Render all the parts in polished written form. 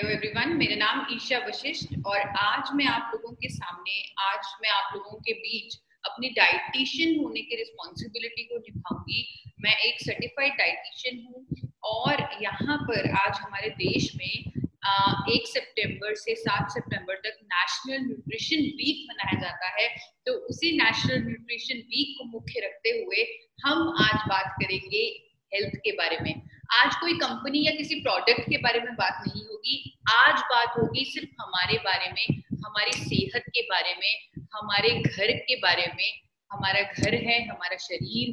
Hello everyone, मेरा नाम ईशा वशिष्ठ और आज मैं आप लोगों के बीच अपनी डाइटिशियन होने की रिस्पॉन्सिबिलिटी को निभाऊंगी। मैं एक सर्टिफाइड डाइटिशियन हूँ और यहाँ पर आज हमारे देश में 1 सितंबर से 7 सितंबर तक नेशनल न्यूट्रिशन वीक मनाया जाता है। तो उसी नेशनल न्यूट्रिशन वीक को मुख्य रखते हुए हम आज बात करेंगे हेल्थ के बारे में। आज कोई कंपनी या किसी प्रोडक्ट के बारे में बात नहीं होगी, आज बात होगी सिर्फ हमारे बारे में, हमारी सेहत के बारे में, हमारे घर के बारे में। हमारा घर है, हमारा शरीर,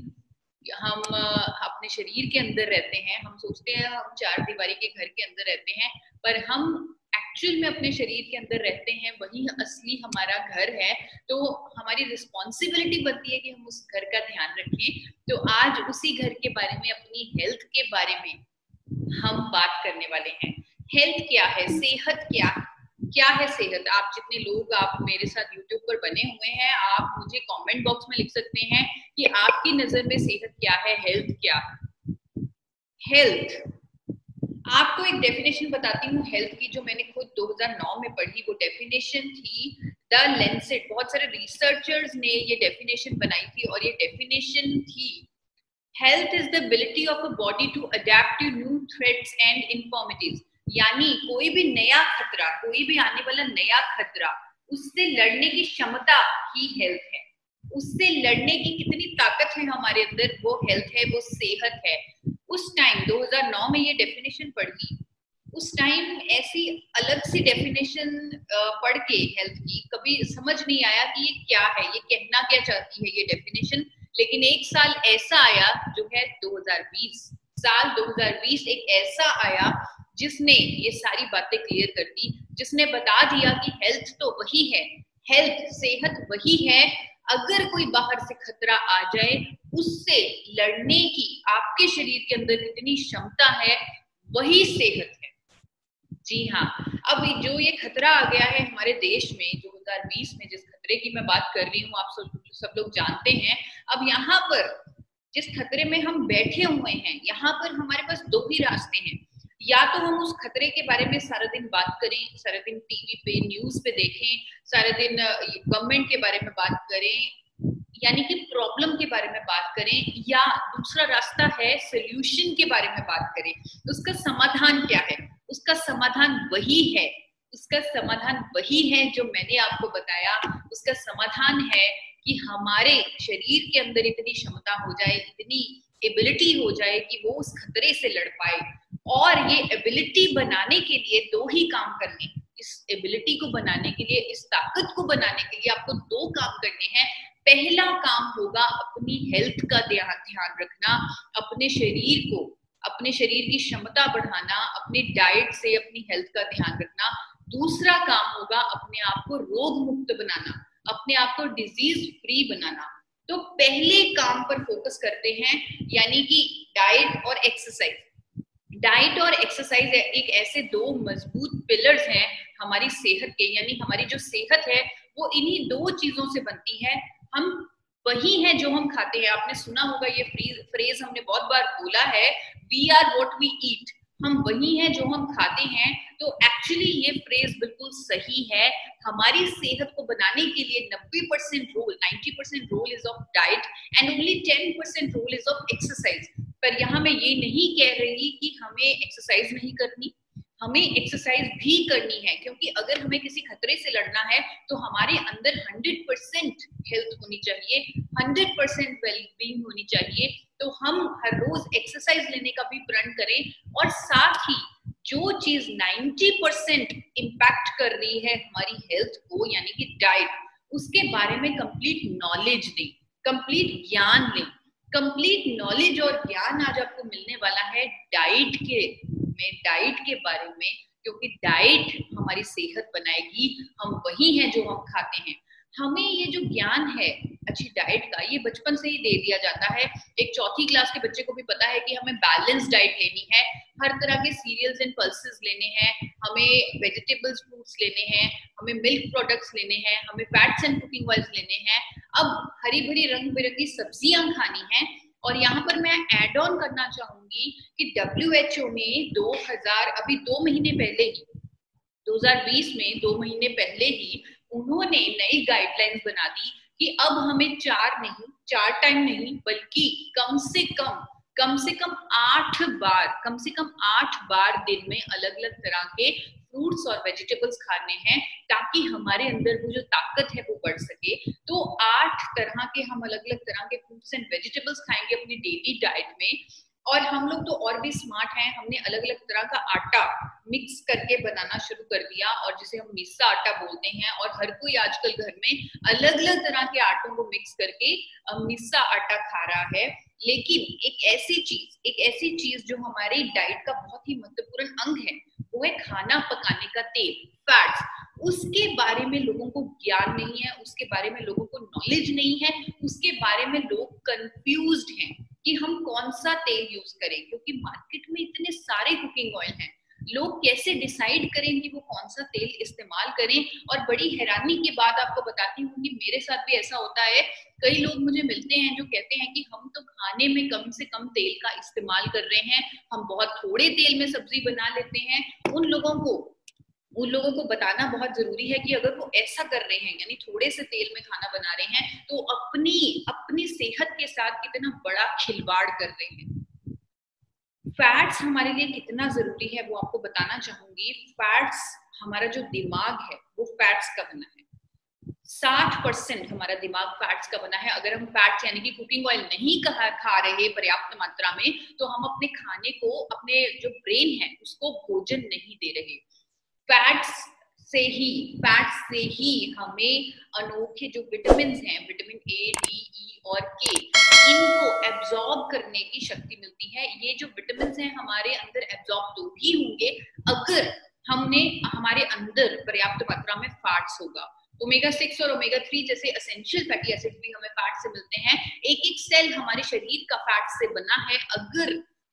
हम अपने शरीर के अंदर रहते हैं। हम सोचते हैं हम चार दीवारी के घर के अंदर रहते हैं, पर हम एक्चुअल में अपने शरीर के अंदर रहते हैं, वही असली हमारा घर है। तो हमारी रिस्पॉन्सिबिलिटी बनती है कि हम उस घर का ध्यान रखें। तो आज उसी घर के बारे में, अपनी हेल्थ के बारे में हम बात करने वाले हैं। हेल्थ क्या है, सेहत क्या है सेहत? आप जितने लोग आप मेरे साथ YouTube पर बने हुए हैं, आप मुझे कमेंट बॉक्स में लिख सकते हैं कि आपकी नजर में सेहत क्या है, हेल्थ क्या है। हेल्थ, आपको एक डेफिनेशन बताती हूँ हेल्थ की, जो मैंने खुद 2009 में पढ़ी। वो डेफिनेशन थी द लैंसेट। बहुत सारे रिसर्चर्स ने ये डेफिनेशन बनाई थी और ये डेफिनेशन थी health is the ability of a body to adapt to new threats and infirmities. यानी कोई भी नया खतरा, कोई भी आने वाला नया खतरा, उससे लड़ने की क्षमता ही हेल्थ है। उससे लड़ने की कितनी ताकत है हमारे अंदर, वो हेल्थ है, वो सेहत है। उस टाइम 2009 में ये डेफिनेशन पढ़ी, उस टाइम ऐसी अलग सी डेफिनेशन पढ़ के हेल्थ की कभी समझ नहीं आया कि ये क्या है, ये कहना क्या चाहती है ये डेफिनेशन। लेकिन एक साल ऐसा आया जो है 2020। साल 2020 एक ऐसा आया जिसने ये सारी बातें क्लियर कर दी, जिसने बता दिया कि हेल्थ तो वही है, हेल्थ सेहत वही है। अगर कोई बाहर से खतरा आ जाए, उससे लड़ने की आपके शरीर के अंदर कितनी क्षमता है, वही सेहत है। जी हाँ, अब जो ये खतरा आ गया है हमारे देश में 2020 में, जिस खतरे की मैं बात कर रही हूँ, आप सब लोग जानते हैं। अब यहाँ पर जिस खतरे में हम बैठे हुए हैं, यहाँ पर हमारे पास दो ही रास्ते हैं। या तो हम उस खतरे के बारे में सारा दिन बात करें, सारा दिन टीवी पे न्यूज पे देखें, सारा दिन गवर्नमेंट के बारे में बात करें, यानी कि प्रॉब्लम के बारे में बात करें, या दूसरा रास्ता है सोल्यूशन के बारे में बात करें। उसका समाधान क्या है? उसका समाधान वही है, उसका समाधान वही है जो मैंने आपको बताया। उसका समाधान है कि हमारे शरीर के अंदर इतनी क्षमता हो जाए, इतनी एबिलिटी हो जाए कि वो उस खतरे से लड़ पाए। और ये एबिलिटी बनाने के लिए दो ही काम करने, इस एबिलिटी को बनाने के लिए, इस ताकत को बनाने के लिए आपको दो काम करने हैं। पहला काम होगा अपनी हेल्थ का ध्यान रखना, अपने शरीर की क्षमता बढ़ाना, अपनी डाइट से अपनी हेल्थ का ध्यान रखना। दूसरा काम होगा अपने आप को रोग मुक्त बनाना, अपने आप को डिजीज फ्री बनाना। तो पहले काम पर फोकस करते हैं, यानी कि डाइट और एक्सरसाइज। डाइट और एक्सरसाइज एक ऐसे दो मजबूत पिलर्स हैं हमारी सेहत के, यानी हमारी जो सेहत है वो इन्हीं दो चीजों से बनती है। हम वही हैं जो हम खाते हैं। आपने सुना होगा ये फ्रेज हमने बहुत बार बोला है, we are what we eat. हम वही हैं जो हम खाते हैं। तो एक्चुअली ये फ्रेज बिल्कुल सही है। हमारी सेहत को बनाने के लिए 90% role is of diet and only 10% role is of exercise. पर यहाँ मैं ये नहीं कह रही कि हमें एक्सरसाइज नहीं करनी, हमें एक्सरसाइज भी करनी है, क्योंकि अगर हमें किसी खतरे से लड़ना है तो हमारे अंदर 100% हेल्थ होनी चाहिए, 100% वेलबींग होनी चाहिए। तो हम हर रोज एक्सरसाइज लेने का भी प्रण करें, और साथ ही जो चीज 90% इम्पैक्ट कर रही है हमारी हेल्थ को, यानी कि डाइट, उसके बारे में कंप्लीट नॉलेज दें, कंप्लीट ज्ञान लें। कंप्लीट नॉलेज और ज्ञान आज आपको मिलने वाला है डाइट के बारे में, क्योंकि डाइट हमारी सेहत बनाएगी। हम वही हैं जो हम खाते हैं। हमें ये जो ज्ञान है अच्छी डाइट का, ये बचपन से ही दे दिया जाता है। एक चौथी क्लास के बच्चे को भी पता है कि हमें बैलेंस डाइट लेनी है, हर तरह के सीरियल्स एंड पल्सेस लेने हैं, हमें वेजिटेबल्स फ्रूट्स लेने हैं, हमें मिल्क प्रोडक्ट्स लेने हैं, हमें फैट्स एंड कुकिंग ऑयल्स लेने हैं। अब हरी भरी रंग बिरंगी सब्जियां खानी है। और यहाँ पर मैं एड ऑन करना चाहूंगी कि WHO ने 2000 अभी 2 महीने पहले ही 2020 में 2 महीने पहले ही उन्होंने नई गाइडलाइंस बना दी कि अब हमें 4 टाइम नहीं बल्कि कम से कम 8 बार दिन में अलग अलग तरह के फ्रूट्स और वेजिटेबल्स खाने हैं, ताकि हमारे अंदर वो जो ताकत है वो बढ़ सके। तो 8 तरह के हम अलग अलग तरह के फ्रूट्स एंड वेजिटेबल्स खाएंगे अपनी डेली डाइट में। और हम लोग तो और भी स्मार्ट हैं, हमने अलग अलग तरह का आटा मिक्स करके बनाना शुरू कर दिया, और जिसे हम मिस्सा आटा बोलते हैं। और हर कोई आजकल घर में अलग अलग तरह के आटों को मिक्स करके मिस्सा आटा खा रहा है। लेकिन एक ऐसी चीज जो हमारी डाइट का बहुत ही महत्वपूर्ण अंग है, वो है खाना पकाने का तेल, फैट्स। उसके बारे में लोगों को ज्ञान नहीं है, उसके बारे में लोगों को नॉलेज नहीं है, उसके बारे में लोग कंफ्यूज्ड हैं कि हम कौन सा तेल यूज करें, क्योंकि मार्केट में इतने सारे कुकिंग ऑयल हैं। लोग कैसे डिसाइड करें कि वो कौन सा तेल इस्तेमाल करें। और बड़ी हैरानी की बात आपको बताती हूँ कि मेरे साथ भी ऐसा होता है। कई लोग मुझे मिलते हैं जो कहते हैं कि हम तो खाने में कम से कम तेल का इस्तेमाल कर रहे हैं, हम बहुत थोड़े तेल में सब्जी बना लेते हैं। उन लोगों को बताना बहुत जरूरी है कि अगर वो ऐसा कर रहे हैं, यानी थोड़े से तेल में खाना बना रहे हैं, तो अपनी सेहत के साथ कितना बड़ा खिलवाड़ कर रहे हैं। फैट्स हमारे लिए कितना जरूरी है वो आपको बताना चाहूंगी। फैट्स, हमारा जो दिमाग है वो फैट्स का बना है। 60% हमारा दिमाग फैट्स का बना है। अगर हम फैट्स यानी कि कुकिंग ऑयल नहीं खा रहे पर्याप्त मात्रा में, तो हम अपने खाने को, अपने जो ब्रेन है उसको भोजन नहीं दे रहे। फैट्स से ही हमें अनोखे जो विटामिन हैं, विटामिन ए, डी, ई और के, इनको एब्जॉर्ब करने की शक्ति मिलती है। ये जो विटामिन हैं हमारे अंदर एब्जॉर्ब तो भी होंगे अगर हमारे अंदर पर्याप्त मात्रा में फैट्स होगा। ओमेगा 6 और ओमेगा 3 जैसे एसेंशियल फैटी एसिड भी हमें फैट से मिलते हैं। एक सेल हमारे शरीर का फैट से बना है।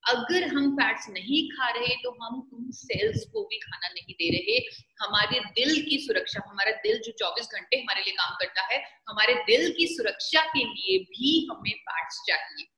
अगर हम फैट्स नहीं खा रहे तो हम उन सेल्स को भी खाना नहीं दे रहे। हमारे दिल की सुरक्षा, हमारा दिल जो 24 घंटे हमारे लिए काम करता है, हमारे दिल की सुरक्षा के लिए भी हमें फैट्स चाहिए।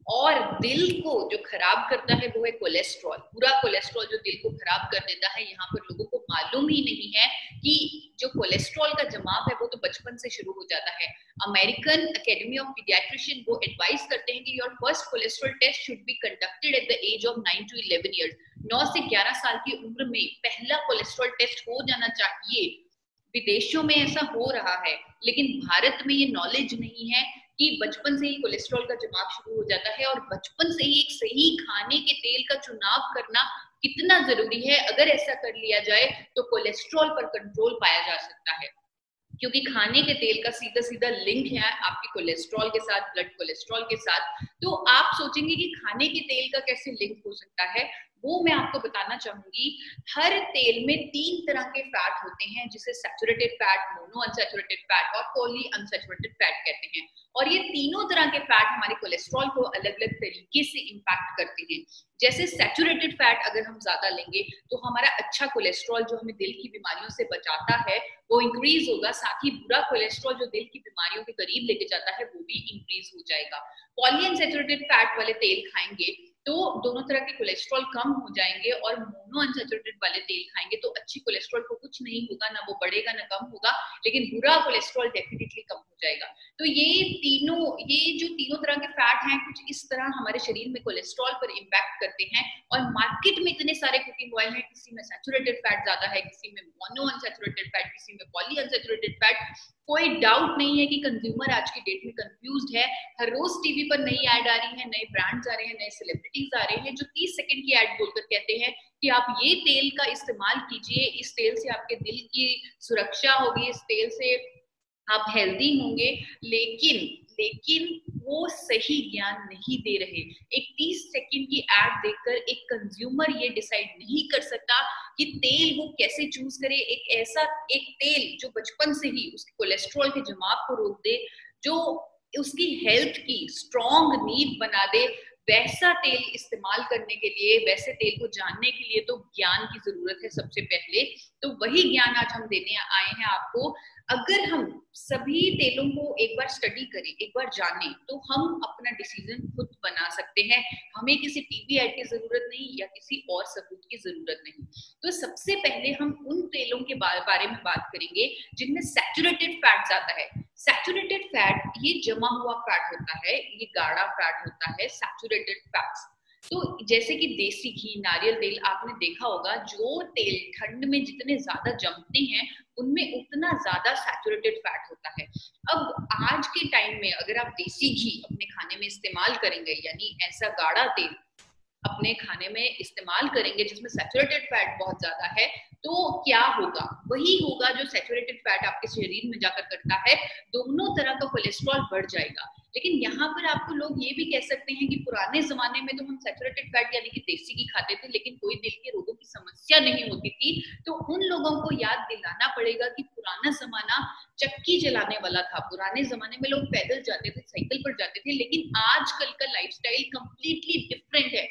और दिल को जो खराब करता है वो है कोलेस्ट्रॉल, पूरा कोलेस्ट्रॉल जो दिल को खराब कर देता है। यहाँ पर लोगों को मालूम ही नहीं है कि जो कोलेस्ट्रॉल का जमाव है वो तो बचपन से शुरू हो जाता है। अमेरिकन एकेडमी ऑफ पीडियाट्रिशियन वो एडवाइस करते हैं कि your first cholesterol test should be conducted at the age of 9 to 11 years. 9 से 11 साल की उम्र में पहला कोलेस्ट्रॉल टेस्ट हो जाना चाहिए। विदेशों में ऐसा हो रहा है, लेकिन भारत में ये नॉलेज नहीं है कि बचपन से ही कोलेस्ट्रॉल का जमाव शुरू हो जाता है। और बचपन से ही एक सही खाने के तेल का चुनाव करना कितना जरूरी है। अगर ऐसा कर लिया जाए तो कोलेस्ट्रॉल पर कंट्रोल पाया जा सकता है, क्योंकि खाने के तेल का सीधा सीधा लिंक है आपके कोलेस्ट्रॉल के साथ, ब्लड कोलेस्ट्रॉल के साथ। तो आप सोचेंगे कि खाने के तेल का कैसे लिंक हो सकता है, वो मैं आपको बताना चाहूंगी। हर तेल में 3 तरह के फैट होते हैं, जिसे saturated fat, mono unsaturated fat और पॉली अनसैचुरेटेड फैट कहते हैं। और ये तीनों तरह के फैट हमारे कोलेस्ट्रॉल को अलग अलग तरीके से इंपैक्ट करते हैं। जैसे सैचुरेटेड फैट अगर हम ज्यादा लेंगे तो हमारा अच्छा कोलेस्ट्रॉल जो हमें दिल की बीमारियों से बचाता है वो इंक्रीज होगा, साथ ही बुरा कोलेस्ट्रॉल जो दिल की बीमारियों के करीब लेके जाता है वो भी इंक्रीज हो जाएगा। पॉली अनसैचुरेटेड फैट वाले तेल खाएंगे तो दोनों तरह के कोलेस्ट्रॉल कम हो जाएंगे, और मोनो अनसैचुरेटेड वाले तेल खाएंगे तो अच्छी कोलेस्ट्रॉल को कुछ नहीं होगा, ना वो बढ़ेगा ना कम होगा, लेकिन बुरा कोलेस्ट्रॉल डेफिनेटली कम हो जाएगा। तो ये जो तीनों तरह के फैट हैं कुछ इस तरह हमारे शरीर में कोलेस्ट्रॉल पर इम्पैक्ट करते हैं। और मार्केट में इतने सारे कुकिंग ऑयल हैं, किसी में सैचुरेटेड फैट ज्यादा है, किसी में मोनो अनसैचुरेटेड फैट, किसी में पॉली अनसैचुरेटेड फैट। कोई डाउट नहीं है कि कंज्यूमर आज की डेट में कंफ्यूज्ड है। हर रोज टीवी पर नई ऐड आ रही है, नए ब्रांड्स आ रहे हैं, नए सेलिब्रिटीज आ रहे हैं जो 30 सेकंड की ऐड बोलकर कहते हैं कि आप ये तेल का इस्तेमाल कीजिए, इस तेल से आपके दिल की सुरक्षा होगी, इस तेल से आप हेल्दी होंगे। लेकिन वो सही ज्ञान नहीं दे रहे। एक 30 सेकंड की एड देखकर एक कंज्यूमर ये डिसाइड नहीं कर सकता कि तेल वो कैसे चूज करे। एक तेल जो बचपन से ही उसके कोलेस्ट्रॉल के जमाव को रोक दे, जो उसकी हेल्थ की स्ट्रॉन्ग नींव बना दे, वैसा तेल इस्तेमाल करने के लिए, वैसे तेल को जानने के लिए तो ज्ञान की जरूरत है सबसे पहले। तो वही ज्ञान आज हम देने आए हैं आपको। अगर हम सभी तेलों को एक बार स्टडी करें, एक बार जानें, तो हम अपना डिसीजन खुद बना सकते हैं। हमें किसी टीवी ऐड की जरूरत नहीं या किसी और सबूत की जरूरत नहीं। तो सबसे पहले हम उन तेलों के बारे में बात करेंगे जिनमें सैचुरेटेड फैट ज्यादा है। सैचुरेटेड फैट ये जमा हुआ फैट होता है, ये गाढ़ा फैट होता है, सैचुरेटेड फैट्स। तो जैसे कि देसी घी, नारियल तेल, आपने देखा होगा जो तेल ठंड में जितने ज्यादा जमते हैं उनमें उतना ज्यादा सैचुरेटेड फैट होता है। अब आज के टाइम में अगर आप देसी घी अपने खाने में इस्तेमाल करेंगे, यानी ऐसा गाढ़ा तेल अपने खाने में इस्तेमाल करेंगे जिसमें सैचुरेटेड फैट बहुत ज्यादा है, तो क्या होगा? वही होगा जो सैचुरेटेड फैट आपके शरीर में जाकर करता है, दोनों तरह का कोलेस्ट्रॉल बढ़ जाएगा। लेकिन यहाँ पर आपको लोग ये भी कह सकते हैं कि पुराने जमाने में तो हम सैचुरेटेड फैट यानी कि देसी घी खाते थे लेकिन कोई दिल के रोगों की समस्या नहीं होती थी। तो उन लोगों को याद दिलाना पड़ेगा कि पुराना जमाना चक्की जलाने वाला था। पुराने जमाने में लोग पैदल जाते थे, साइकिल पर जाते थे, लेकिन आजकल का लाइफस्टाइल कंप्लीटली डिफरेंट है।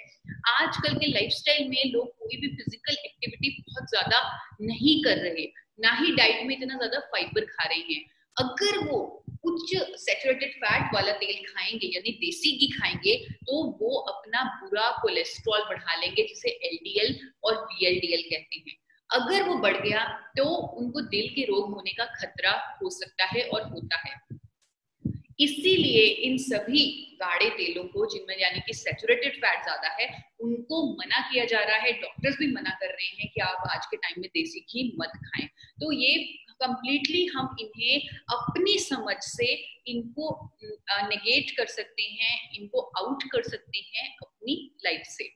आजकल के लाइफस्टाइल में लोग कोई भी फिजिकल एक्टिविटी बहुत ज्यादा नहीं कर रहे, ना ही डाइट में इतना ज्यादा फाइबर खा रहे हैं। अगर वो उच्च सैचुरेटेड फैट वाला तेल खाएंगे यानी देसी घी खाएंगे, तो वो अपना बुरा कोलेस्ट्रॉल बढ़ा लेंगे जिसे एलडीएल और वीएलडीएल कहते हैं। अगर वो बढ़ गया तो उनको दिल के रोग होने का खतरा हो सकता है और होता है। इसीलिए इन सभी गाढ़े तेलों को जिनमें यानी कि सैचुरेटेड फैट ज्यादा है उनको मना किया जा रहा है। डॉक्टर्स भी मना कर रहे हैं कि आप आज के टाइम में देसी घी मत खाएं। तो ये कंप्लीटली हम इन्हें अपनी समझ से इनको नेगेट कर सकते हैं, इनको आउट कर सकते हैं अपनी लाइफ से।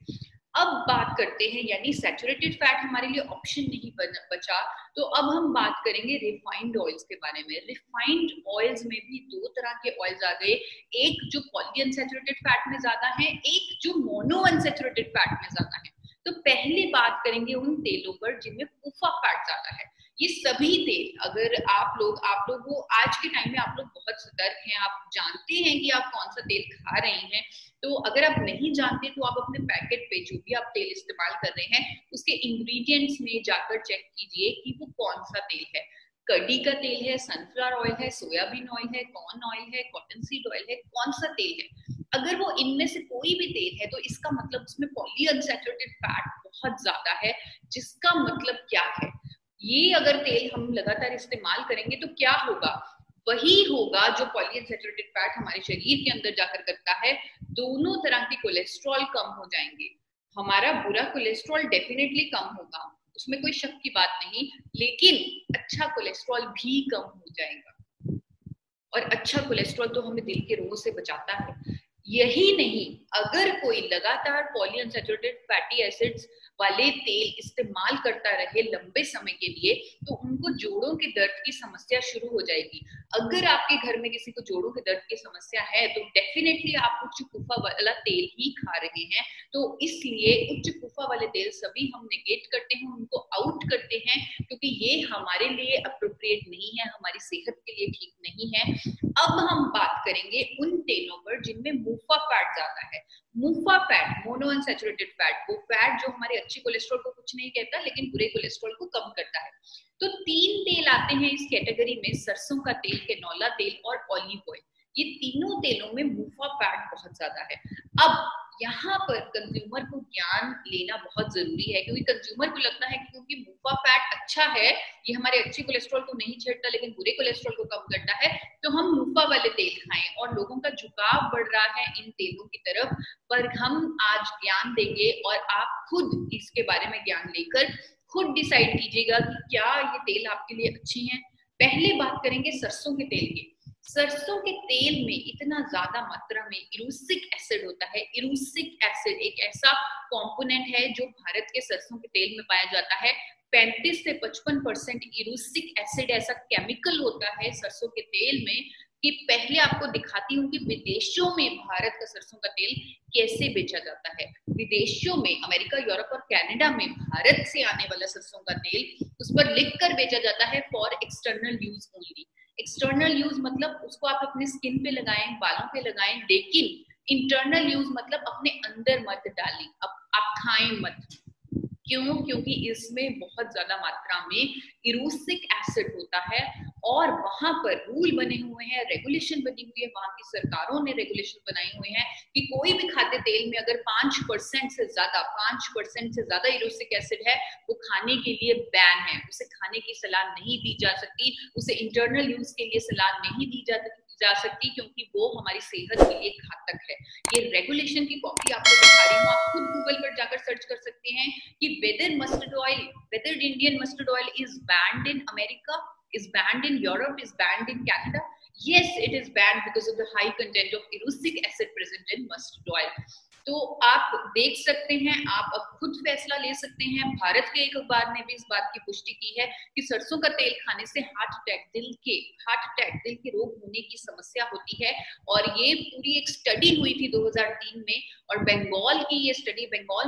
अब बात करते हैं, यानी सैचुरेटेड फैट हमारे लिए ऑप्शन नहीं बचा, तो अब हम बात करेंगे रिफाइंड ऑयल्स के बारे में। रिफाइंड ऑयल्स में भी दो तरह के ऑयल्स आ गए, एक जो पॉलीअनसैचुरेटेड फैट में ज्यादा है, एक जो मोनोअनसैचुरेटेड फैट में ज्यादा है। तो पहले बात करेंगे उन तेलों पर जिनमें कुफा फैट ज्यादा है। ये सभी तेल, अगर आप लोग को आज के टाइम में आप लोग बहुत सतर्क हैं, आप जानते हैं कि आप कौन सा तेल खा रहे हैं। तो अगर आप नहीं जानते तो आप अपने पैकेट पे जो भी आप तेल इस्तेमाल कर रहे हैं उसके इंग्रेडिएंट्स में जाकर चेक कीजिए कि वो कौन सा तेल है। कड़ी का तेल है, सनफ्लावर ऑयल है, सोयाबीन ऑयल है, कॉर्न ऑयल है, कॉटन सीड ऑयल है, कौन सा तेल है? अगर वो इनमें से कोई भी तेल है तो इसका मतलब उसमें पॉलीअनसैचुरेटेड फैट बहुत ज्यादा है। जिसका मतलब क्या है? ये अगर तेल हम लगातार इस्तेमाल करेंगे तो क्या होगा? वही होगा जो पॉलीअनसैचुरेटेड फैट हमारे शरीर के अंदर जाकर करता है। दोनों तरह के कोलेस्ट्रॉल कम हो जाएंगे। हमारा बुरा कोलेस्ट्रॉल डेफिनेटली कम होगा, उसमें कोई शक की बात नहीं, लेकिन अच्छा कोलेस्ट्रॉल भी कम हो जाएगा। और अच्छा कोलेस्ट्रॉल तो हमें दिल के रोगों से बचाता है। यही नहीं, अगर कोई लगातार पॉलीअनसैचुरेटेड फैटी एसिड्स वाले तेल इस्तेमाल करता रहे लंबे समय के लिए तो उनको जोड़ों के दर्द की समस्या शुरू हो जाएगी। अगर आपके घर में किसी को जोड़ों के दर्द की समस्या है तो डेफिनेटली आप उच्च कुफा वाला तेल ही खा रहे हैं। तो इसलिए उच्च कुफा वाले तेल सभी हम नेगेट करते हैं, उनको आउट करते हैं, क्योंकि ये हमारे लिए अप्रोप्रिएट नहीं है, हमारी सेहत के लिए ठीक नहीं है। अब हम बात करेंगे उन तेलों पर जिनमें मुफा फैट ज्यादा है। मुफा फैट, मोनोअनसैचुरेटेड फैट, वो फैट जो हमारे अच्छे कोलेस्ट्रॉल को कुछ नहीं कहता लेकिन बुरे कोलेस्ट्रॉल को कम करता है। तो 3 तेल आते हैं इस कैटेगरी में, सरसों का तेल, कैनोला तेल और ऑलिव ऑयल। ये तीनों तेलों में मुफा फैट बहुत ज्यादा है। अब यहाँ पर कंज्यूमर को ज्ञान लेना बहुत जरूरी है, क्योंकि कंज्यूमर को लगता है कि क्योंकि मुफा फैट अच्छा है, ये हमारे अच्छे कोलेस्ट्रॉल को नहीं छेड़ता लेकिन बुरे कोलेस्ट्रॉल को कम करता है, तो हम मुफा वाले तेल खाएं। और लोगों का झुकाव बढ़ रहा है इन तेलों की तरफ, पर हम आज ज्ञान देंगे और आप खुद इसके बारे में ज्ञान लेकर खुद डिसाइड कीजिएगा कि क्या ये तेल आपके लिए अच्छे हैं। पहले बात करेंगे सरसों के तेल की। सरसों के तेल में इतना ज्यादा मात्रा में इरूसिक एसिड होता है। इरूसिक एसिड एक ऐसा कंपोनेंट है जो भारत के सरसों के तेल में पाया जाता है। 35 से 55% इरूसिक एसिड ऐसा केमिकल होता है सरसों के तेल में कि पहले आपको दिखाती हूँ कि विदेशों में भारत का सरसों का तेल कैसे बेचा जाता है। विदेशों में, अमेरिका, यूरोप और कनाडा में भारत से आने वाला सरसों का तेल उस पर लिख कर बेचा जाता है for external use only. External use मतलब उसको आप अपने स्किन पे लगाएं, बालों पे लगाएं, लेकिन इंटरनल यूज मतलब अपने अंदर मत डालें, आप खाएं मत। क्यों? क्योंकि इसमें बहुत ज्यादा मात्रा में इरूसिक एसिड होता है और वहां पर रूल बने हुए हैं, रेगुलेशन बनी हुई है, वहां की सरकारों ने रेगुलेशन बनाए हुए हैं कि कोई भी खाद्य तेल में अगर 5% से ज्यादा इरूसिक एसिड है वो खाने के लिए बैन है, उसे खाने की सलाह नहीं दी जा सकती, उसे इंटरनल यूज के लिए सलाह नहीं दी जा सकती क्योंकि वो हमारी सेहत के लिए घातक है। ये रेगुलेशन की कॉपी आपको दिखा रही हूँ, आप खुद गूगल पर जाकर सर्च कर सकते हैं कि whether Indian mustard oil is banned in America, is banned in Europe, is banned in Canada. Yes, it is banned because of the high content of erucic acid present in mustard oil. तो आप देख सकते हैं, आप अब खुद फैसला ले सकते हैं। भारत के एक अखबार ने भी इस बात की पुष्टि की है कि सरसों का तेल खाने से हार्ट अटैक, दिल के रोग होने की समस्या होती है। और ये पूरी एक स्टडी हुई थी 2003 में, और बंगाल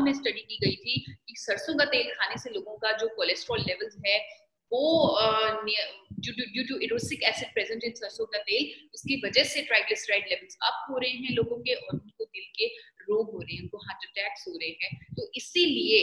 में स्टडी की गई थी कि सरसों का तेल खाने से लोगों का जो कोलेस्ट्रॉल लेवल्स है वो due to erucic acid present in सरसों का तेल, उसकी वजह से ट्राइग्लिसराइड लेवल्स अप हो रहे हैं लोगों के, और उनको दिल के रोग हो रहे हैं, उनको हार्ट अटैक्स हो रहे हैं। तो इसीलिए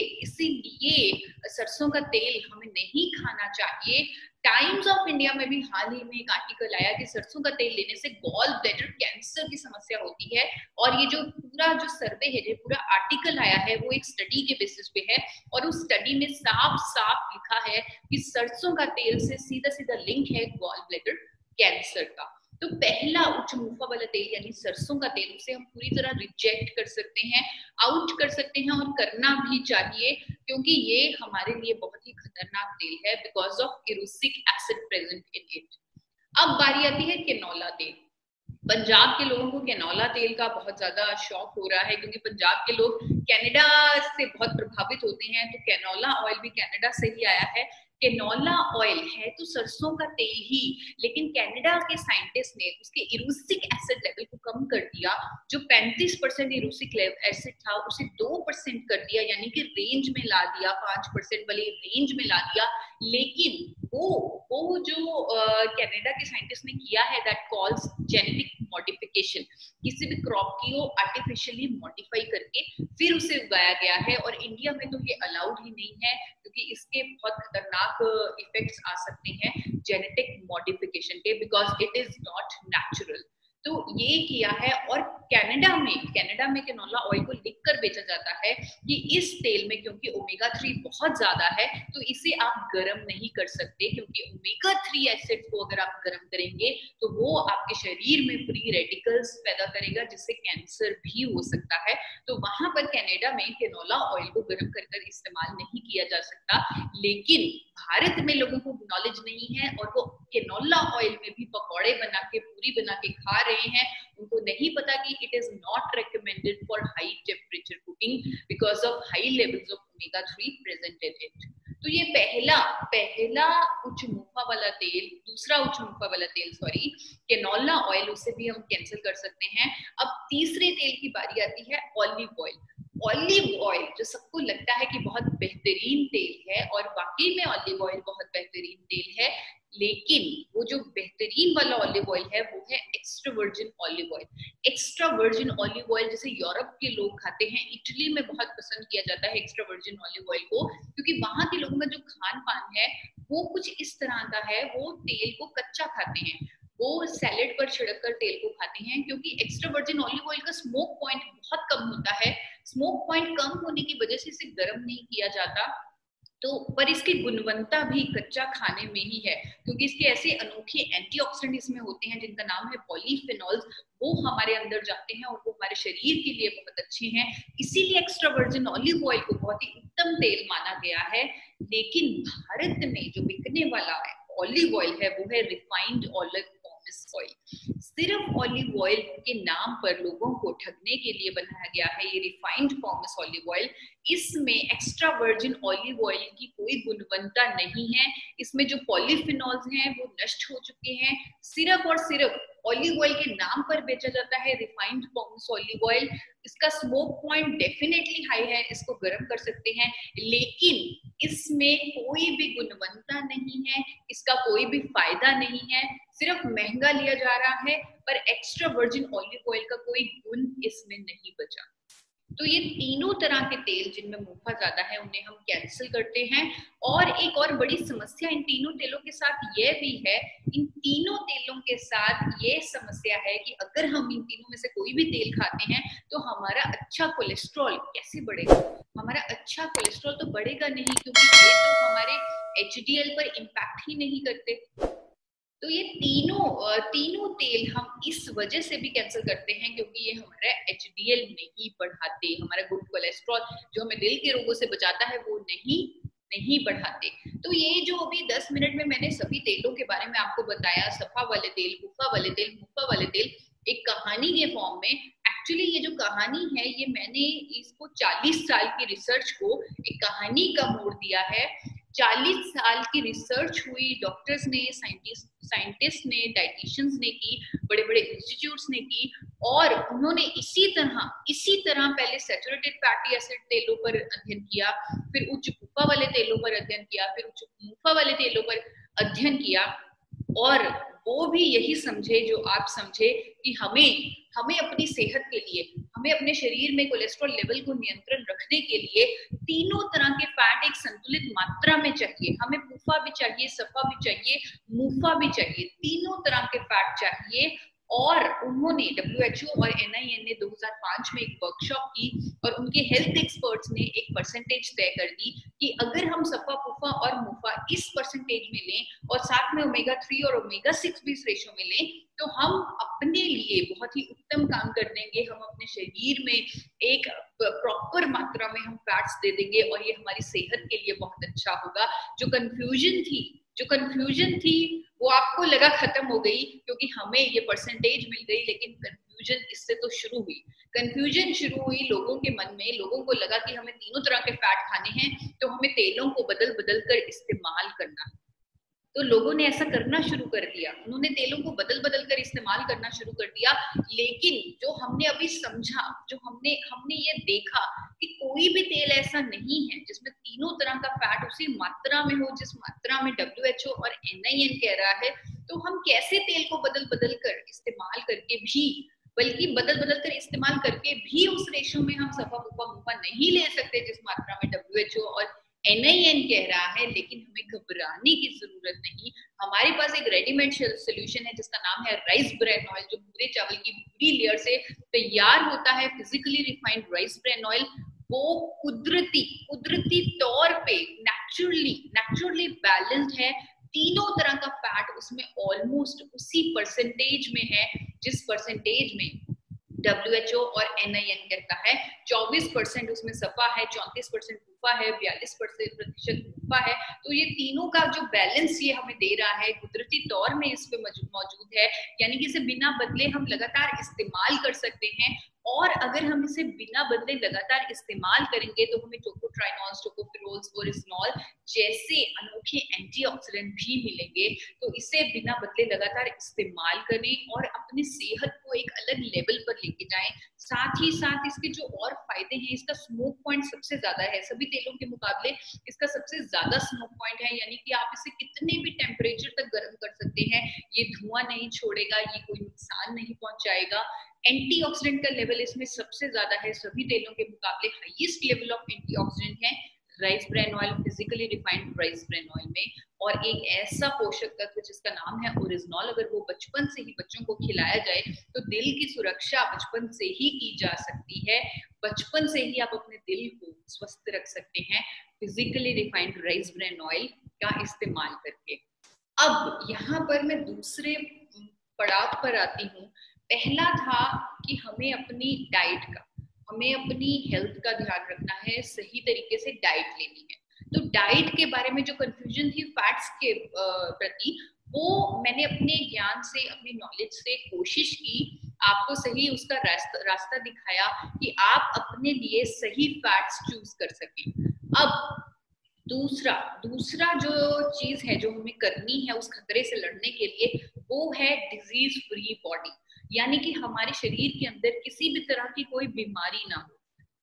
सरसों का तेल हमें नहीं खाना चाहिए। टाइम्स ऑफ इंडिया में भी हाल ही में एक आर्टिकल आया कि सरसों का तेल लेने से गॉल ब्लैडर कैंसर की समस्या होती है, और ये जो पूरा सर्वे है, जो पूरा आर्टिकल आया है, वो एक स्टडी के बेसिस पे है, और उस स्टडी में साफ साफ लिखा है कि सरसों का तेल से सीधा सीधा लिंक है गॉल ब्लैडर कैंसर का। तो पहला उच्च मुनाफा वाला तेल यानी सरसों का तेल, उसे हम पूरी तरह रिजेक्ट कर सकते हैं, आउट कर सकते हैं, और करना भी चाहिए क्योंकि ये हमारे लिए बहुत ही खतरनाक तेल है because of erucic acid present in it. अब बारी आती है कैनोला तेल। पंजाब के लोगों को कैनोला तेल का बहुत ज्यादा शौक हो रहा है क्योंकि पंजाब के लोग कनाडा से बहुत प्रभावित होते हैं, तो कैनोला ऑयल भी कनाडा से ही आया है। कैनोला ऑयल है तो सरसों का तेल ही, लेकिन कनाडा के साइंटिस्ट ने उसके इरूसिक एसिड लेवल को कम कर दिया, जो 35% इरूसिक एसिड था उसे 2% कर दिया, यानी कि रेंज में ला दिया, 5% वाली रेंज में ला दिया। लेकिन वो जो कनाडा के साइंटिस्ट ने किया है, दैट कॉल्स जेनेटिक मॉडिफिकेशन, किसी भी क्रॉप की वो आर्टिफिशियली मॉडिफाई करके फिर उसे उगाया गया है, और इंडिया में तो ये अलाउड ही नहीं है क्योंकि इसके बहुत खतरनाक इफेक्ट्स आ सकते हैं जेनेटिक मॉडिफिकेशन के, because it is not natural. तो ये किया है, और कनाडा में कैनोला ऑयल को लिखकर बेचा जाता है कि इस तेल में क्योंकि ओमेगा 3 बहुत ज्यादा है तो इसे आप गर्म नहीं कर सकते, क्योंकि ओमेगा 3 एसिड को अगर आप गर्म करेंगे तो वो आपके शरीर में फ्री रेडिकल्स पैदा करेगा जिससे कैंसर भी हो सकता है। तो वहां पर कनाडा में कैनोला ऑयल को गर्म कर इस्तेमाल नहीं किया जा सकता, लेकिन भारत में लोगों को नॉलेज नहीं है और वो कैनोला ऑयल में भी पकौड़े बना के, पूरी बना के खा रहे हैं। उनको नहीं पता कि it is not recommended for high temperature cooking because of high levels of omega 3 present in it. तो ये पहला उच्च मुनाफा वाला तेल, दूसरा उच्च मुनाफा वाला तेल कैनोला ऑयल, उसे भी हम कैंसिल कर सकते हैं। अब तीसरे तेल की बारी आती है ऑलिव ऑयल। ऑलिव ऑयल जो सबको लगता है कि बहुत बेहतरीन तेल है, और वाकई में ऑलिव ऑयल बहुत बेहतरीन तेल है, लेकिन वो जो बेहतरीन वाला ऑलिव ऑयल है वो है extra virgin olive oil. Extra virgin olive oil जैसे यूरोप के लोग खाते हैं, इटली में बहुत पसंद किया जाता है एक्स्ट्रा वर्जिन ऑलिव ऑयल को, क्योंकि वहां के लोगों का जो खान पान है वो कुछ इस तरह का है, वो तेल को कच्चा खाते हैं, वो सैलेड पर छिड़क कर तेल को खाते हैं, क्योंकि एक्स्ट्रा वर्जिन ऑलिव ऑयल का स्मोक पॉइंट बहुत कम होता है। स्मोक पॉइंट कम होने की वजह से इसे गर्म नहीं किया जाता, तो पर इसकी गुणवत्ता भी कच्चा खाने में ही है, क्योंकि इसके ऐसे अनोखे एंटीऑक्सीडेंट इसमें होते हैं जिनका नाम है पॉलीफेनॉल्स, वो हमारे अंदर जाते हैं और वो हमारे शरीर के लिए बहुत अच्छे हैं। इसीलिए एक्स्ट्रा वर्जिन ऑलिव ऑयल को बहुत ही उत्तम तेल माना गया है। लेकिन भारत में जो बिकने वाला है ऑलिव ऑयल है वो है रिफाइंड ऑलिव पॉमिस ऑयल। सिर्फ ऑलिव ऑयल के नाम पर लोगों को ठगने के लिए बनाया गया है ये रिफाइंड पॉमिस ऑलिव ऑयल। इसमें एक्स्ट्रा वर्जिन ऑलिव ऑयल की कोई गुणवत्ता नहीं है, इसमें जो पॉलीफिनॉल्स हैं वो नष्ट हो चुके हैं, सिर्फ और सिर्फ ऑलिव ऑयल के नाम पर बेचा जाता है रिफाइंड पॉमिस ऑलिव ऑयल। इसका स्मोक पॉइंट डेफिनेटली हाई है, इसको गर्म कर सकते हैं, लेकिन इसमें कोई भी गुणवत्ता नहीं है, इसका कोई भी फायदा नहीं है, सिर्फ महंगा लिया जा रहा है, पर एक्स्ट्रा वर्जिन ऑलिव ऑयल का कोई गुण इसमें नहीं बचा। तो ये तीनों तरह के तेल जिनमें मुनाफा ज्यादा है उन्हें हम कैंसिल करते हैं। और एक और बड़ी समस्या इन तीनों तेलों के साथ ये भी है, इन तीनों तेलों के साथ ये समस्या है कि अगर हम इन तीनों में से कोई भी तेल खाते हैं तो हमारा अच्छा कोलेस्ट्रॉल कैसे बढ़ेगा? हमारा अच्छा कोलेस्ट्रॉल तो बढ़ेगा नहीं, क्योंकि ये तो हमारे एचडीएल पर इम्पैक्ट ही नहीं करते। तो ये तीनों तेल हम इस वजह से भी कैंसिल करते हैं क्योंकि ये हमारा एचडीएल नहीं बढ़ाते, हमारा गुड कोलेस्ट्रॉल जो हमें दिल के रोगों से बचाता है वो नहीं बढ़ाते। तो ये जो अभी 10 मिनट में मैंने सभी तेलों के बारे में आपको बताया, सफा वाले तेल, मुफा वाले तेल, मुफा वाले तेल, एक कहानी के फॉर्म में। एक्चुअली ये जो कहानी है ये मैंने इसको 40 साल की रिसर्च को एक कहानी का मोड़ दिया है। 40 साल की रिसर्च हुई, डॉक्टर्स ने, साइंटिस्ट ने, डाइटिशियंस ने की, बड़े बड़े इंस्टीट्यूट्स ने की, और उन्होंने इसी तरह पहले सैचुरेटेड फैटी एसिड तेलों पर अध्ययन किया, फिर उच्च मुफा वाले तेलों पर अध्ययन किया, फिर उच्च मुफा वाले तेलों पर अध्ययन किया, और वो भी यही समझे जो आप समझे कि हमें अपनी सेहत के लिए, हमें अपने शरीर में कोलेस्ट्रॉल लेवल को नियंत्रण रखने के लिए तीनों तरह के फैट एक संतुलित मात्रा में चाहिए। हमें मुफा भी चाहिए, सफा भी चाहिए, मुफा भी चाहिए, तीनों तरह के फैट चाहिए। और उन्होंने WHO और NIN ने 2005 में एक वर्कशॉप की और उनके हेल्थ एक्सपर्ट्स ने एक परसेंटेज तय कर दी कि अगर हम सफा, पुफा और मुफा इस परसेंटेज में लें और साथ में ओमेगा 3 और ओमेगा 6 भी इस रेशो में लें तो हम अपने लिए बहुत ही उत्तम काम कर देंगे। हम अपने शरीर में एक प्रॉपर मात्रा में हम फैट्स दे देंगे और ये हमारी सेहत के लिए बहुत अच्छा होगा। जो कंफ्यूजन थी वो आपको लगा खत्म हो गई क्योंकि हमें ये परसेंटेज मिल गई, लेकिन कंफ्यूजन इससे तो शुरू हुई लोगों के मन में। लोगों को लगा कि हमें तीनों तरह के फैट खाने हैं तो हमें तेलों को बदल बदल कर इस्तेमाल करना है। तो लोगों ने ऐसा करना शुरू कर दिया, उन्होंने तेलों को बदल बदल कर इस्तेमाल करना शुरू कर दिया। लेकिन जो हमने अभी समझा, जो हमने ये देखा कि कोई भी तेल ऐसा नहीं है जिसमें तीनों तरह का फैट उसी मात्रा में हो जिस मात्रा में WHO और NIN कह रहा है। तो हम कैसे तेल को बदल बदल कर इस्तेमाल करके भी, बल्कि बदल बदल कर इस्तेमाल करके भी उस रेशो में हम सफा, मुफा, मुफा नहीं ले सकते जिस मात्रा में WHO और NIN कह रहा है। लेकिन हमें घबराने की जरूरत नहीं, हमारे पास एक रेडीमेड सोल्यूशन है जिसका नाम है राइस ब्रेन ऑयल, जो भूरे चावल की भूरी लेयर से तैयार होता है, physically refined rice bran oil. वो कुदरती तौर पे नेचुरली बैलेंस्ड है, तीनों तरह का फैट उसमें ऑलमोस्ट उसी परसेंटेज में है जिस परसेंटेज में WHO और NIN कहता है। 24% उसमें सफा है, 34% मुफा है, 42% मुफा है। तो ये तीनों का जो बैलेंस ये हमें दे रहा है कुदरती तौर में इस पे मौजूद है, यानी कि इसे बिना बदले हम लगातार इस्तेमाल कर सकते हैं। और अगर हम इसे बिना बदले लगातार इस्तेमाल करेंगे तो हमें टोकोट्राइनॉल्स, टोकोफेरोल्स, ओरिजिनॉल जैसे अनोखे एंटीऑक्सीडेंट भी मिलेंगे। तो इसे बिना बदले लगातार इस्तेमाल करें और अपनी सेहत को एक अलग लेवल पर लेके जाएं। साथ ही साथ इसके जो और फायदे हैं, इसका स्मोक पॉइंट सबसे ज्यादा है, सभी तेलों के मुकाबले इसका सबसे ज्यादा स्मोक पॉइंट है, यानी कि आप इसे कितने भी टेम्परेचर तक गर्म कर सकते हैं, ये धुआं नहीं छोड़ेगा, ये कोई नुकसान नहीं पहुंचाएगा। एंटीऑक्सीडेंट का लेवल इसमें सबसे ज्यादा है, सभी तेलों के मुकाबले हाईएस्ट लेवल ऑफ एंटीऑक्सीडेंट है rice bran oil, physically refined rice bran oil में। और एक ऐसा पोषक तत्व जिसका नाम है ओरिजिनॉल, अगर वो बचपन से ही बच्चों को खिलाया जाए तो दिल की सुरक्षा बचपन से ही की जा सकती है। बचपन से ही आप अपने दिल को स्वस्थ रख सकते हैं physically refined rice bran oil का इस्तेमाल करके। अब यहाँ पर मैं दूसरे पड़ाव पर आती हूँ। पहला था कि हमें अपनी डाइट का, हमें अपनी हेल्थ का ध्यान रखना है, सही तरीके से डाइट लेनी है। तो डाइट के बारे में जो कंफ्यूजन थी फैट्स के प्रति, वो मैंने अपने ज्ञान से, अपनी नॉलेज से कोशिश की आपको सही उसका रास्ता दिखाया कि आप अपने लिए सही फैट्स चूज कर सकें। अब दूसरा जो चीज है जो हमें करनी है उस खतरे से लड़ने के लिए, वो है डिजीज फ्री बॉडी, यानी कि हमारे शरीर के अंदर किसी भी तरह की कोई बीमारी ना हो।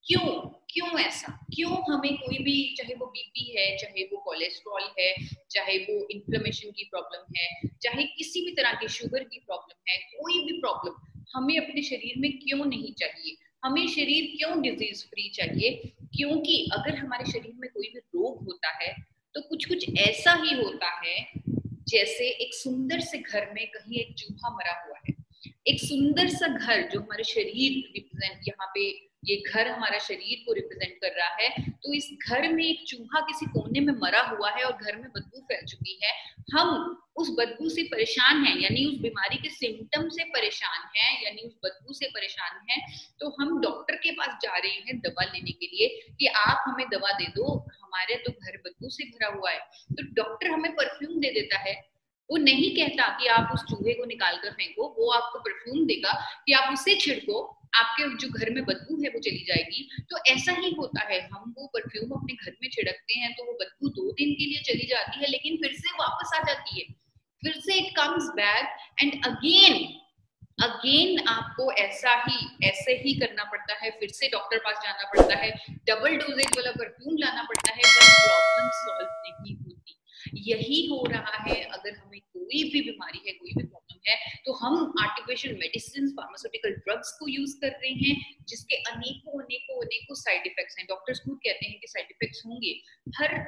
क्यों ऐसा? क्यों हमें कोई भी, चाहे वो बीपी है, चाहे वो कोलेस्ट्रॉल है, चाहे वो इन्फ्लेमेशन की प्रॉब्लम है, चाहे किसी भी तरह की शुगर की प्रॉब्लम है, कोई भी प्रॉब्लम हमें अपने शरीर में क्यों नहीं चाहिए? हमें शरीर क्यों डिजीज फ्री चाहिए? क्योंकि अगर हमारे शरीर में कोई भी रोग होता है तो कुछ कुछ ऐसा ही होता है जैसे एक सुंदर से घर में कहीं एक चूहा मरा हुआ है। एक सुंदर सा घर जो हमारे शरीर रिप्रेजेंट, यहाँ पे ये घर हमारा शरीर को रिप्रेजेंट कर रहा है, तो इस घर में एक चूहा किसी कोने में मरा हुआ है और घर में बदबू फैल चुकी है। हम उस बदबू से परेशान हैं, यानी उस बीमारी के सिम्टम से परेशान हैं, यानी उस बदबू से परेशान हैं, तो हम डॉक्टर के पास जा रहे हैं दवा लेने के लिए कि आप हमें दवा दे दो, हमारे तो घर बदबू से भरा हुआ है। तो डॉक्टर हमें परफ्यूम दे देता है। वो नहीं कहता कि आप उस चूहे को निकाल कर फेंको, वो आपको परफ्यूम देगा कि आप उसे छिड़को, आपके जो घर में बदबू है वो चली जाएगी। तो ऐसा ही होता है, हम वो परफ्यूम अपने घर में छिड़कते हैं तो वो बदबू 2 दिन के लिए चली जाती है, लेकिन फिर से वापस आ जाती है, फिर से it comes back and again again आपको ऐसे ही करना पड़ता है, फिर से डॉक्टर पास जाना पड़ता है, डबल डोजेज वाला परफ्यूम लाना पड़ता है, पर प्रॉब्लम सॉल्व नहीं होती। यही हो रहा है अगर हमें कोई भी बीमारी है, कोई भी प्रॉब्लम है, तो हम आर्टिफिशियल मेडिसिन, फार्मास्यूटिकल ड्रग्स को यूज कर रहे हैं, जिसके अनेकों अनेकों अनेकों साइड इफेक्ट्स हैं। डॉक्टर्स खुद कहते हैं कि साइड इफेक्ट्स होंगे,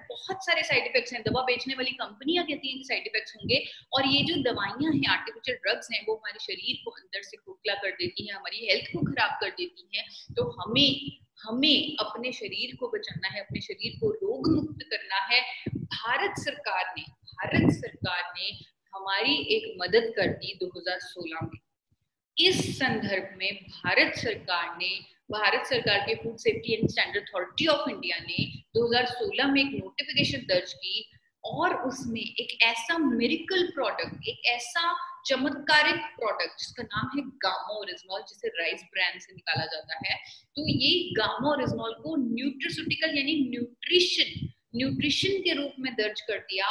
बहुत सारे साइड इफेक्ट्स हैं। दवा बेचने वाली कंपनियां कहती हैं कि साइड इफेक्ट्स होंगे, और ये जो दवाइयां हैं, आर्टिफिशियल ड्रग्स हैं, वो हमारे शरीर को अंदर से खोखला कर देती हैं, हमारी हेल्थ को खराब कर देती हैं। तो हमें अपने शरीर को बचाना है, अपने शरीर को रोग मुक्त करना है। भारत सरकार ने हमारी एक मदद कर दी 2016 में। इस संदर्भ में भारत सरकार के food safety and standard authority of India ने 2016 में एक नोटिफिकेशन दर्ज की, और उसमें एक ऐसा मिरेकल प्रोडक्ट, एक ऐसा चमत्कारिक प्रोडक्ट जिसका नाम है गामा ओरिजिनॉल, जिसे राइस ब्रांड से निकाला जाता है। तो ये गामा ओरिजिनॉल को न्यूट्रिस्यूटिकल यानी न्यूट्रिशन के रूप में दर्ज कर दिया,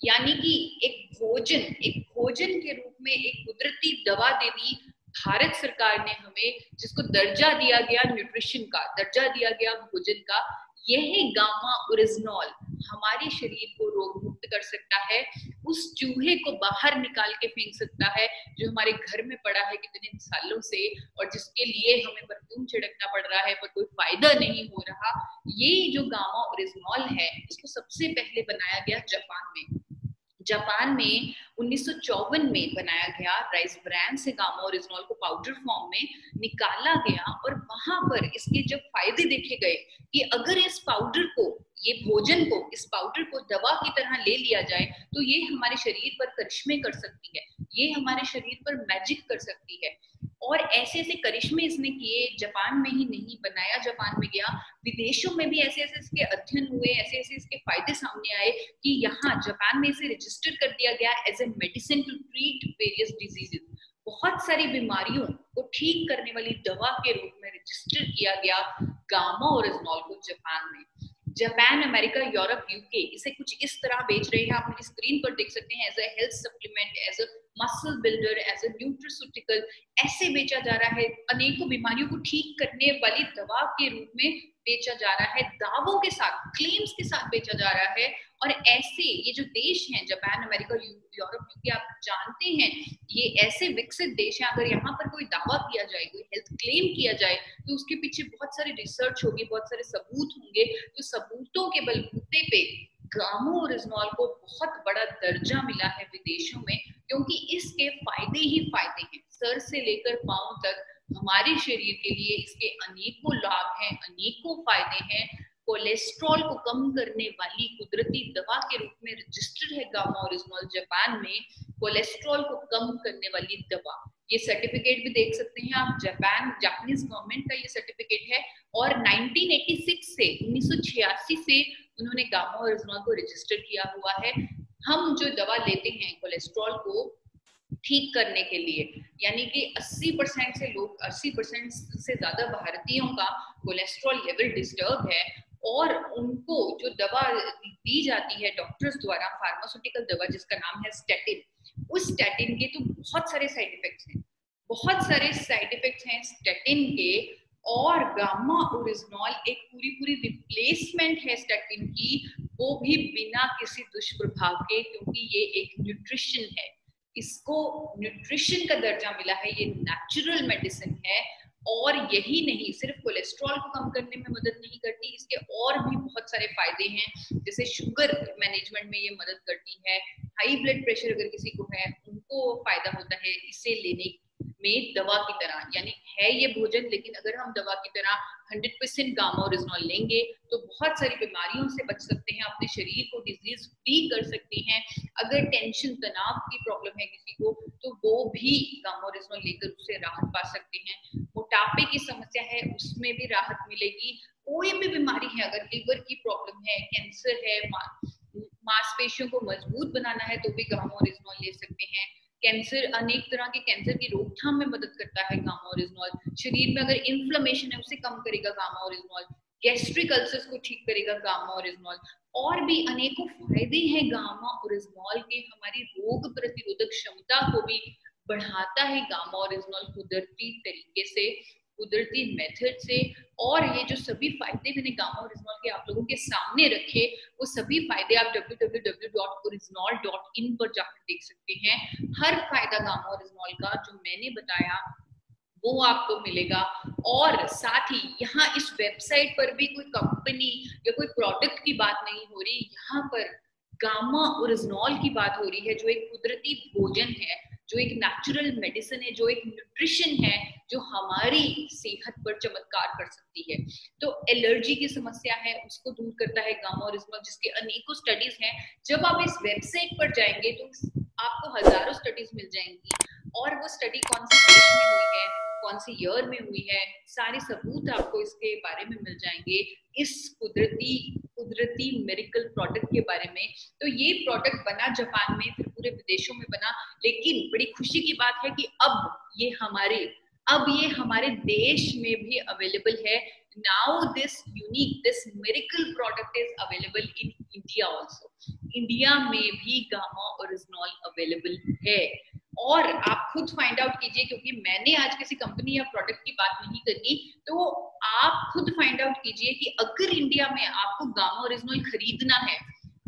यानी कि एक भोजन के रूप में एक कुदरती दवा दे दी भारत सरकार ने हमें, जिसको दर्जा दिया गया न्यूट्रिशन का, दर्जा दिया गया भोजन का। यह गामा ओरिजिनॉल हमारे शरीर को रोग मुक्त कर सकता है, उस चूहे को बाहर निकाल के फेंक सकता है जो हमारे घर में पड़ा है कितने सालों से, और जिसके लिए हमें परफ्यूम छिड़कना पड़ रहा है पर कोई फायदा नहीं हो रहा। ये जो गामा ओरिजिनॉल है, इसको सबसे पहले बनाया गया जापान में 1954 में बनाया गया। राइस ब्रांड से गामा ओरिजिनॉल को पाउडर फॉर्म में निकाला गया, और वहां पर इसके जब फायदे देखे गए कि अगर इस पाउडर को, ये भोजन को, इस पाउडर को दवा की तरह ले लिया जाए तो ये हमारे शरीर पर करिश्मे कर सकती है, ये हमारे शरीर पर मैजिक कर सकती है। और ऐसे ऐसे करिश्मे इसने किए, जापान में ही नहीं, बनाया जापान में गया, विदेशों में भी ऐसे ऐसे इसके अध्ययन हुए, ऐसे ऐसे इसके फायदे सामने आए कि यहाँ जापान में इसे रजिस्टर कर दिया गया as a medicine to treat various diseases. बहुत सारी बीमारियों को ठीक करने वाली दवा के रूप में रजिस्टर किया गया गामा ओरिजिनॉल को जापान में। जापान, अमेरिका, यूरोप, यूके इसे कुछ इस तरह बेच रहे हैं, आप मेरी स्क्रीन पर देख सकते हैं, as a health supplement, as a muscle builder, as a nutraceutical, ऐसे बेचा जा रहा है। अनेकों बीमारियों को ठीक करने वाली दवा के रूप में बेचा जा रहा है, दावों के साथ, क्लेम्स के साथ बेचा जा रहा है। और ऐसे ये जो देश हैं, जापान, अमेरिका, यूरोप, यूके, आप जानते हैं ये ऐसे विकसित देश हैं, अगर यहाँ पर कोई दावा किया जाए, कोई हेल्थ क्लेम किया जाए, तो उसके पीछे बहुत सारी रिसर्च होगी, बहुत सारे सबूत होंगे। तो सबूतों के बलबूते पे गामा ओरिजिनॉल को बहुत बड़ा दर्जा मिला है विदेशों में, क्योंकि इसके फायदे ही फायदे हैं, सर से लेकर पांव तक हमारे शरीर के लिए इसके अनेकों लाभ हैं, अनेकों फायदे हैं। कोलेस्ट्रॉल को कम करने वाली कुदरती दवा के रूप में रजिस्टर्ड है गामा ओरिजिनॉल जापान में, कोलेस्ट्रॉल को कम करने वाली दवा। ये सर्टिफिकेट भी देख सकते हैं आप, जापानीज गवर्नमेंट का ये सर्टिफिकेट है, और 1986 से उन्होंने गामा ओरिजिनॉल को रजिस्टर किया हुआ है। हम जो दवा लेते हैं कोलेस्ट्रॉल को ठीक करने के लिए, यानी कि 80% से ज्यादा भारतीयों का कोलेस्ट्रॉल लेवल डिस्टर्ब है, और उनको जो दवा दी जाती है डॉक्टर्स द्वारा, फार्मास्यूटिकल दवा जिसका नाम है स्टैटिन, उस स्टैटिन के तो बहुत सारे साइड इफेक्ट्स हैं स्टैटिन के। और गामा ओरिजिनॉल एक पूरी रिप्लेसमेंट है स्टैटिन की, वो भी बिना किसी दुष्प्रभाव के, क्योंकि ये एक न्यूट्रिशन है, इसको न्यूट्रिशन का दर्जा मिला है, ये नेचुरल मेडिसिन है। और यही नहीं, सिर्फ कोलेस्ट्रॉल को कम करने में मदद नहीं करती, इसके और भी बहुत सारे फायदे हैं। जैसे शुगर मैनेजमेंट में ये मदद करती है, हाई ब्लड प्रेशर अगर किसी को है उनको फायदा होता है इसे लेने में दवा की तरह, यानी है ये भोजन लेकिन अगर हम दवा की तरह 100% गामा ओरिजिनॉल लेंगे तो बहुत सारी बीमारियों से बच सकते हैं, अपने शरीर को डिजीज फ्री कर सकते हैं। अगर टेंशन तनाव की प्रॉब्लम है किसी को तो वो भी गामा ओरिजिनॉल लेकर उससे राहत पा सकते हैं। मोटापे की समस्या है उसमें भी राहत मिलेगी। कोई भी बीमारी है, अगर लीवर की प्रॉब्लम है, कैंसर है, मांसपेशियों को मजबूत बनाना है तो भी गामा ओरिजिनॉल ले सकते हैं। कैंसर, अनेक तरह के कैंसर की रोकथाम में मदद करता है गामा ओरिजिनॉल। शरीर में अगर इन्फ्लेमेशन है उसे कम करेगा गामा ओरिजिनॉल। गैस्ट्रिक अल्सर्स को ठीक करेगा गामा ओरिजिनॉल। और भी अनेकों फायदे हैं गामा ओरिजिनॉल के। हमारी रोग प्रतिरोधक क्षमता को भी बढ़ाता है गामा ओरिजिनॉल कुदरती तरीके से, कुदरती मेथड से। और ये जो सभी फायदे मैंने गामा ओरिजिनॉल के आप लोगों के सामने रखे, वो सभी फायदे आप www.originol.in पर जाकर देख सकते हैं। हर फायदा गामा ओरिजिनॉल का जो मैंने बताया वो आपको मिलेगा। और साथ ही यहाँ इस वेबसाइट पर भी कोई कंपनी या कोई प्रोडक्ट की बात नहीं हो रही, यहाँ पर गामा ओरिजिनॉल की बात हो रही है, जो एक कुदरती भोजन है, जो एक नेचुरल मेडिसिन है, जो एक न्यूट्रिशन है, जो हमारी सेहत पर चमत्कार कर सकती है। तो एलर्जी की समस्या है उसको दूर करता है गामा ओरिजिनॉल, जिसके अनेकों स्टडीज हैं। जब आप इस वेबसाइट पर जाएंगे तो आपको हजारों स्टडीज मिल जाएंगी, और वो स्टडी कौन सी देश में हुई है, कौन सी ईयर में हुई है, सारे सबूत आपको इसके बारे में मिल जाएंगे, इस कुदरती मेडिकल प्रोडक्ट के बारे में। तो ये प्रोडक्ट बना जापान में, फिर पूरे विदेशों में बना, लेकिन बड़ी खुशी की बात है कि अब ये हमारे देश में भी अवेलेबल है। Now this miracle product is available in India also. India में भी गामा ओरिजिनॉल अवेलेबल है। और आप खुद फाइंड आउट कीजिए, क्योंकि मैंने आज किसी कंपनी या प्रोडक्ट की बात नहीं करनी, तो आप खुद फाइंड आउट कीजिए कि अगर इंडिया में आपको गामा ओरिजिनल खरीदना है,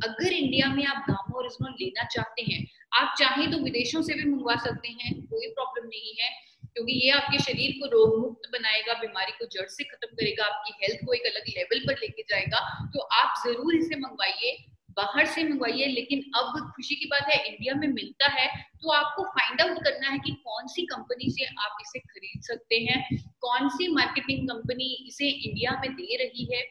अगर इंडिया में आप गामा ओरिजिनल लेना चाहते हैं, आप चाहे तो विदेशों से भी मंगवा सकते हैं, कोई प्रॉब्लम नहीं है, क्योंकि ये आपके शरीर को रोग मुक्त बनाएगा, बीमारी को जड़ से खत्म करेगा, आपकी हेल्थ को एक अलग लेवल पर लेके जाएगा। तो आप जरूर इसे मंगवाइए, बाहर से मंगवाइए। लेकिन अब खुशी की बात है इंडिया में मिलता है, तो आपको फाइंड आउट करना है कि कौन सी कंपनी से आप इसे खरीद सकते हैं, कौन सी मार्केटिंग कंपनी इसे इंडिया में दे रही है।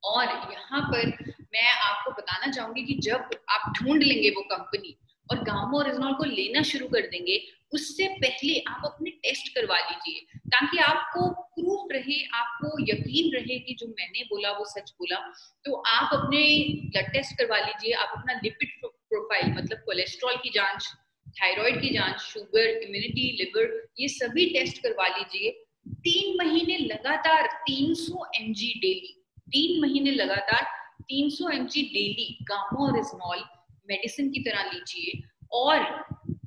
और यहाँ पर मैं आपको बताना चाहूंगी कि जब आप ढूंढ लेंगे वो कंपनी और गामा ओरिजिनॉल को लेना शुरू कर देंगे, उससे पहले आप अपने टेस्ट करवा लीजिए, ताकि आपको प्रूफ रहे, आपको यकीन रहे कि जो मैंने बोला वो सच बोला। तो आप अपने ब्लड टेस्ट करवा लीजिए, आप अपना लिपिड प्रोफाइल मतलब कोलेस्ट्रॉल की जांच, थायराइड की जांच, शुगर, इम्यूनिटी, लिवर, ये सभी टेस्ट करवा लीजिए। 3 महीने लगातार 300 mg डेली, 3 महीने लगातार 300 mg daily gamma oryzanol medicine की तरह लीजिए, और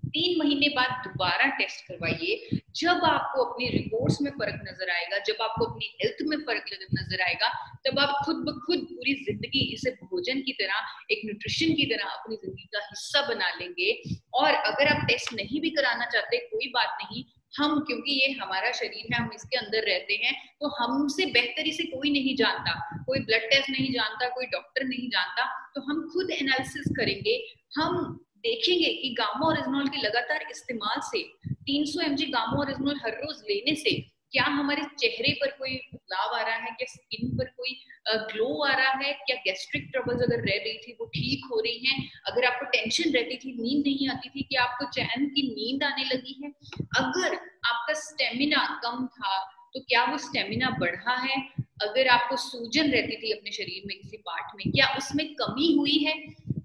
3 महीने बाद दोबारा टेस्ट करवाइए। जब आपको अपनी रिपोर्ट्स में फर्क नजर आएगा, जब आपको अपनी हेल्थ में फर्क नजर आएगा, तब आप खुद ब खुद पूरी जिंदगी इसे भोजन की तरह, एक न्यूट्रिशन की तरह अपनी जिंदगी का हिस्सा बना लेंगे। और अगर आप टेस्ट नहीं भी कराना चाहते, कोई बात नहीं, हम, क्योंकि ये हमारा शरीर है, हम इसके अंदर रहते हैं, तो हमसे बेहतर इसे कोई नहीं जानता, कोई ब्लड टेस्ट नहीं जानता, कोई डॉक्टर नहीं जानता, तो हम खुद एनालिसिस करेंगे। हम देखेंगे कि गामा ओरिजिनॉल के लगातार इस्तेमाल से, 300 mg गामा ओरिजिनॉल हर रोज लेने से क्या हमारे चेहरे पर कोई बदलाव आ रहा है, क्या स्किन पर कोई ग्लो आ रहा है, क्या गैस्ट्रिक ट्रबल्स अगर रह रही थी वो ठीक हो रही हैं, अगर आपको टेंशन रहती थी, नींद नहीं आती थी, कि आपको चैन की नींद आने लगी है, अगर आपका स्टेमिना कम था तो क्या वो स्टेमिना बढ़ा है, अगर आपको सूजन रहती थी अपने शरीर में किसी पार्ट में, क्या उसमें कमी हुई है,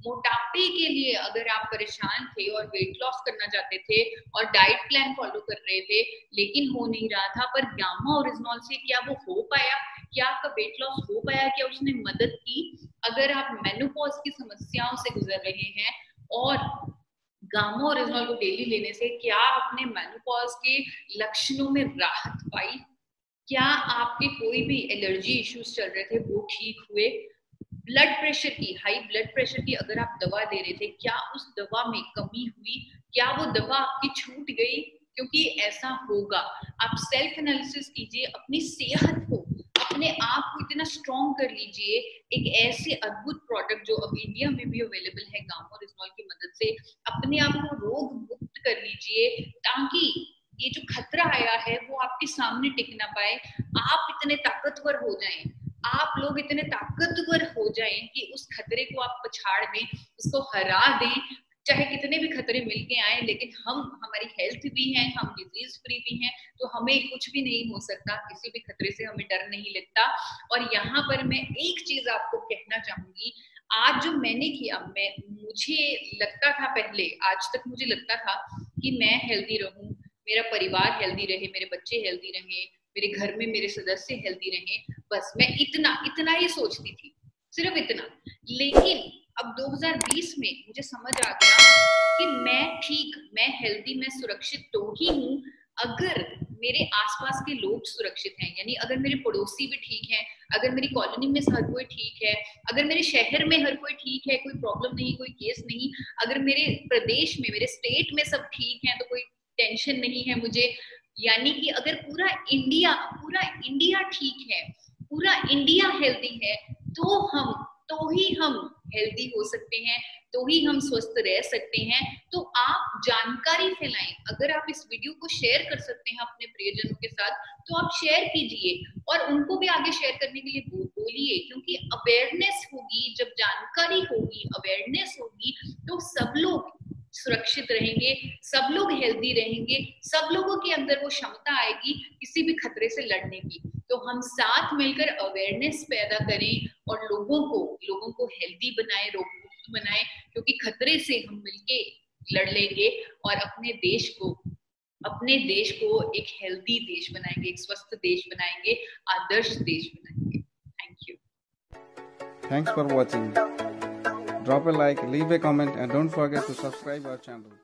मोटापे के लिए अगर आप परेशान थे और वेट लॉस करना चाहते थे और डाइट प्लान फॉलो कर रहे थे लेकिन हो नहीं रहा था, पर गामा ओरिजिनॉल से क्या वो हो पाया, क्या आपका वेट लॉस हो पाया, क्या उसने मदद की। अगर आप मेनोपॉज की समस्याओं से गुजर रहे हैं और गामा ओरिजिनॉल को डेली लेने से क्या आपने मेनोपॉज के लक्षणों में राहत पाई, क्या आपके कोई भी एलर्जी इश्यूज चल रहे थे वो ठीक हुए, ब्लड प्रेशर की, हाई ब्लड प्रेशर की अगर आप दवा ले रहे थे, क्या उस दवा में कमी हुई, क्या वो दवा आपकी छूट गई, क्योंकि ऐसा होगा। आप सेल्फ एनालिसिस कीजिए, अपनी सेहत को, अपने आप को इतना स्ट्रॉन्ग कर लीजिए, एक ऐसे अद्भुत प्रोडक्ट जो अब इंडिया में भी अवेलेबल है गामो रिजनॉल की मदद से, अपने आप को रोग मुक्त कर लीजिए, ताकि ये जो खतरा आया है वो आपके सामने टिक ना पाए। आप इतने ताकतवर हो जाएं, आप लोग इतने ताकतवर हो जाएं कि उस खतरे को आप पछाड़ दें, उसको हरा दें। चाहे कितने भी खतरे मिलके आए, लेकिन हमारी हेल्थ भी है, हम डिजीज फ्री भी हैं, तो हमें कुछ भी नहीं हो सकता, किसी भी खतरे से हमें डर नहीं लगता। और यहाँ पर मैं एक चीज आपको कहना चाहूंगी, आज जो मैंने किया, मुझे लगता था पहले, आज तक मुझे लगता था कि मैं हेल्दी रहूं, मेरा परिवार हेल्दी रहे, मेरे बच्चे हेल्दी रहे, मेरे घर में मेरे सदस्य हेल्दी रहे, बस मैं इतना ही सोचती थी, सिर्फ इतना। लेकिन अब 2020 में मुझे समझ आ गया कि मैं हेल्दी, मैं सुरक्षित तो ही हूँ अगर मेरे आसपास के लोग सुरक्षित हैं, यानी अगर मेरे पड़ोसी भी ठीक हैं, अगर मेरी कॉलोनी में हर कोई ठीक है, अगर मेरे शहर में हर कोई ठीक है, कोई प्रॉब्लम नहीं, कोई केस नहीं, अगर मेरे प्रदेश में, मेरे स्टेट में सब ठीक है, तो कोई टेंशन नहीं है मुझे। यानी कि अगर पूरा इंडिया ठीक है, पूरा इंडिया हेल्दी है, तो ही हम हेल्दी हो सकते हैं, तो ही हम स्वस्थ रह सकते हैं। तो आप जानकारी फैलाएं, अगर आप इस वीडियो को शेयर कर सकते हैं अपने प्रियजनों के साथ, तो आप शेयर कीजिए और उनको भी आगे शेयर करने के लिए बोलिए, क्योंकि अवेयरनेस होगी, जब जानकारी होगी, अवेयरनेस होगी, तो सब लोग सुरक्षित रहेंगे, सब लोग हेल्दी रहेंगे, सब लोगों के अंदर वो क्षमता आएगी किसी भी खतरे से लड़ने की। तो हम साथ मिलकर अवेयरनेस पैदा करें और लोगों को हेल्दी बनाएं, रोग मुक्त बनाएं, क्योंकि खतरे से हम मिलके लड़ लेंगे और अपने देश को एक हेल्दी देश बनाएंगे, एक स्वस्थ देश बनाएंगे, आदर्श देश बनाएंगे। Thank you. Thanks for watching. Drop a like, leave a comment, and don't forget to subscribe our channel.